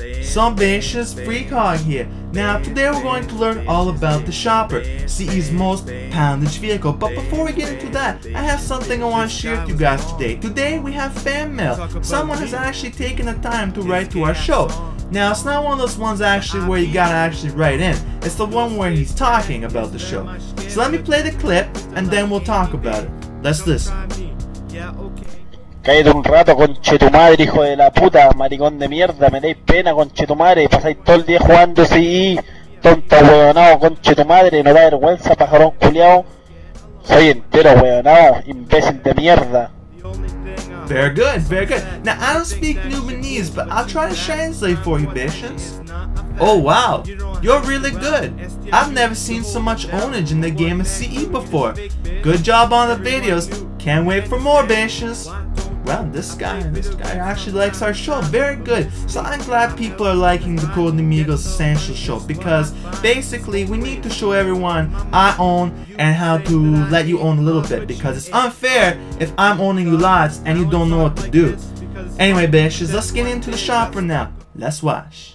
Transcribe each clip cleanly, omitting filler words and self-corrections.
Some bitches, Freakhog here. Now today we're going to learn all about the Shopper, CE's most poundage vehicle. But before we get into that, I have something I want to share with you guys today. Today we have fan mail. Someone has actually taken the time to write to our show. Now it's not one of those ones actually where you gotta actually write in. It's the one where he's talking about the show. So let me play the clip and then we'll talk about it. Let's listen. Cállate un rato, conchetumadre, hijo de la puta, maricón de mierda, me dais pena, conchetumadre, pasáis todo el día jugando CI, tonto huevonao, conchetumadre, no da vergüenza, pajarón culiao, soy entero huevonao, imbécil de mierda. Very good, very good. Now I don't speak Nubanese, but I'll try to translate for you, bitches. Oh wow, you're really good. I've never seen so much ownage in the game of CE before. Good job on the videos. Can't wait for more, bitches. Well, this guy actually likes our show. Very good. So I'm glad people are liking the Codename Eagles Essential show, because basically we need to show everyone I own and how to let you own a little bit, because it's unfair if I'm owning you lots and you don't know what to do. Anyway, bitches, let's get into the shopper now. Let's watch.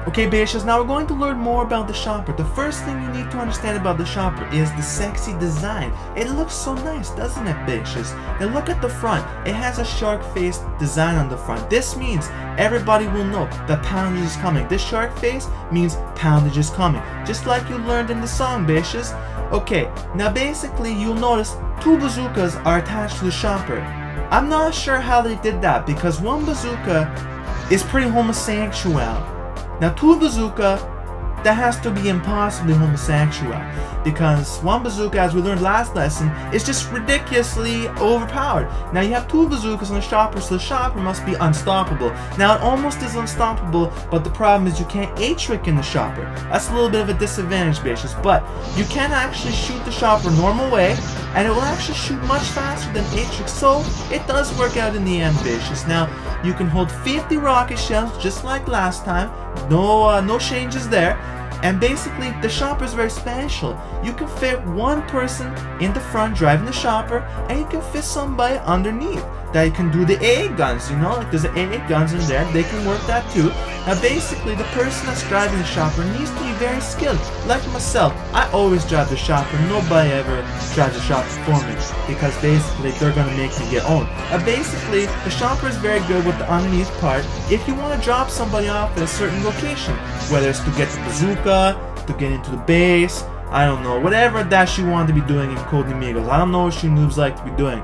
Okay, bitches, now we're going to learn more about the shopper. The first thing you need to understand about the shopper is the sexy design. It looks so nice, doesn't it, bitches? Now look at the front. It has a shark face design on the front. This means everybody will know that Poundage is coming. This shark face means Poundage is coming. Just like you learned in the song, bitches. Okay, now basically you'll notice two bazookas are attached to the shopper. I'm not sure how they did that, because one bazooka is pretty homosexual. Now, two bazooka, that has to be impossibly homosexual, because one bazooka, as we learned last lesson, is just ridiculously overpowered. Now, you have two bazookas on the shopper, so the shopper must be unstoppable. Now, it almost is unstoppable, but the problem is you can't A-trick in the shopper. That's a little bit of a disadvantage, bitches, but you can actually shoot the shopper normal way, and it will actually shoot much faster than A-trick, so it does work out in the end, bitches. Now, you can hold 50 rocket shells just like last time. No changes there. And basically, the shopper is very special. You can fit one person in the front driving the shopper, and you can fit somebody underneath that you can do the AA guns, you know, like there's the AA guns in there, they can work that too. Now basically, the person that's driving the shopper needs to be very skilled. Like myself, I always drive the shopper, nobody ever drives the shopper for me, because basically they're gonna make me get owned. Basically, the shopper is very good with the underneath part if you want to drop somebody off at a certain location, whether it's to get the bazooka, to get into the base, I don't know, whatever that you want to be doing in Codename Eagles. I don't know what you noobs like to be doing.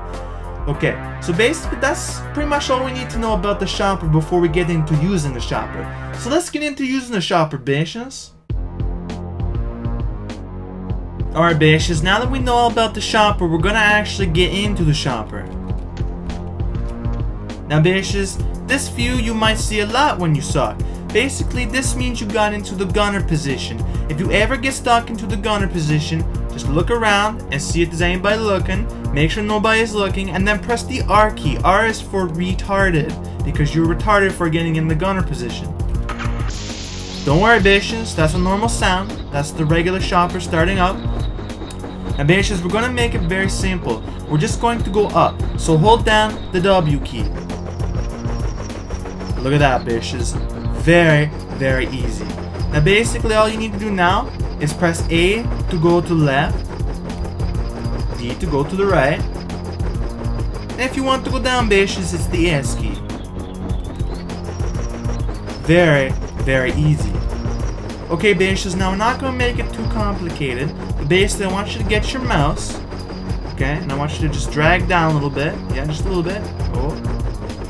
Okay, so basically that's pretty much all we need to know about the shopper before we get into using the shopper. So let's get into using the shopper, bitches. Alright, bitches, now that we know all about the shopper, we're gonna actually get into the shopper. Now, bitches, this view you might see a lot when you saw it. Basically, this means you got into the gunner position. If you ever get stuck into the gunner position, just look around and see if there's anybody looking. Make sure nobody is looking, and then press the R key. R is for retarded, because you're retarded for getting in the gunner position. Don't worry, bitches, that's a normal sound. That's the regular shopper starting up. And bitches, we're gonna make it very simple. We're just going to go up. So hold down the W key. Look at that, bitches. Very, very easy. Now basically all you need to do now is press A to go to the left, D to go to the right, and if you want to go down, bitches, it's the S key. Very, very easy. Okay, bitches, now we're not going to make it too complicated, but basically I want you to get your mouse, okay, and I want you to just drag down a little bit, yeah, just a little bit, oh,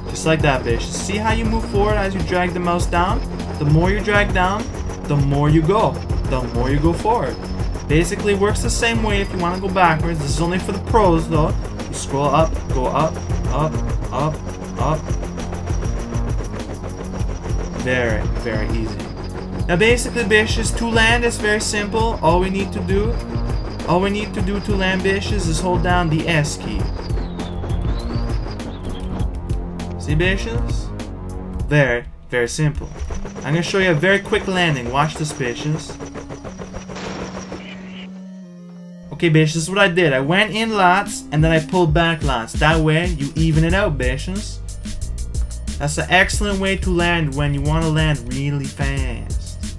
just like that, bitches. See how you move forward as you drag the mouse down? The more you drag down, the more you go forward. Basically it works the same way if you want to go backwards. This is only for the pros though. You scroll up, go up, up, up, up. Very, very easy. Now basically, bitches, to land is very simple. All we need to do to land, bitches, is hold down the S key. See, bitches? Very, very simple. I'm gonna show you a very quick landing. Watch this, bitches. Okay, bitches, this is what I did. I went in lots, and then I pulled back lots. That way, you even it out, bitches. That's an excellent way to land when you want to land really fast.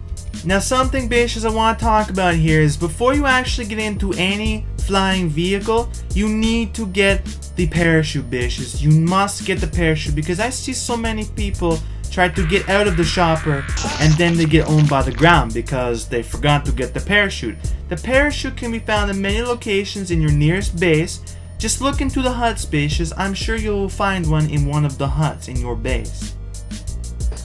Now, something, bitches, I want to talk about here is before you actually get into any flying vehicle, you need to get the parachute, bitches. You must get the parachute because I see so many people try to get out of the chopper and then they get owned by the ground because they forgot to get the parachute. The parachute can be found in many locations in your nearest base. Just look into the huts, bitches. I'm sure you'll find one in one of the huts in your base.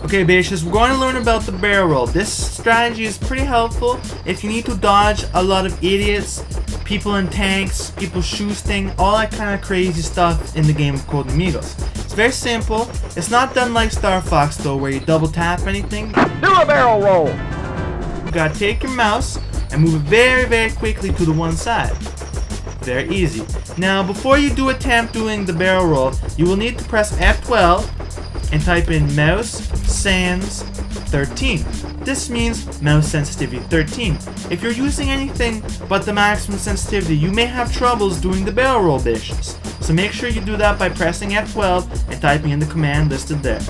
Okay, bitches, we're going to learn about the barrel roll. This strategy is pretty helpful if you need to dodge a lot of idiots, people in tanks, people shooting, all that kind of crazy stuff in the game of Codename Eagles. It's very simple. It's not done like Star Fox though, where you double tap anything. Do a barrel roll! You gotta take your mouse and move it very, very quickly to the one side. Very easy. Now, before you do attempt doing the barrel roll, you will need to press F12 and type in mouse sans 13. This means mouse sensitivity 13. If you're using anything but the maximum sensitivity, you may have troubles doing the barrel roll, bitches. So make sure you do that by pressing F12 and typing in the command listed there.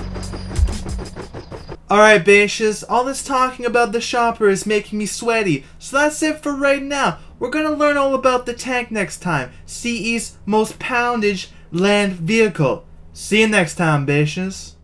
Alright, bitches, all this talking about the chopper is making me sweaty, so that's it for right now. We're gonna learn all about the tank next time, CE's most poundage land vehicle. See you next time, bitches.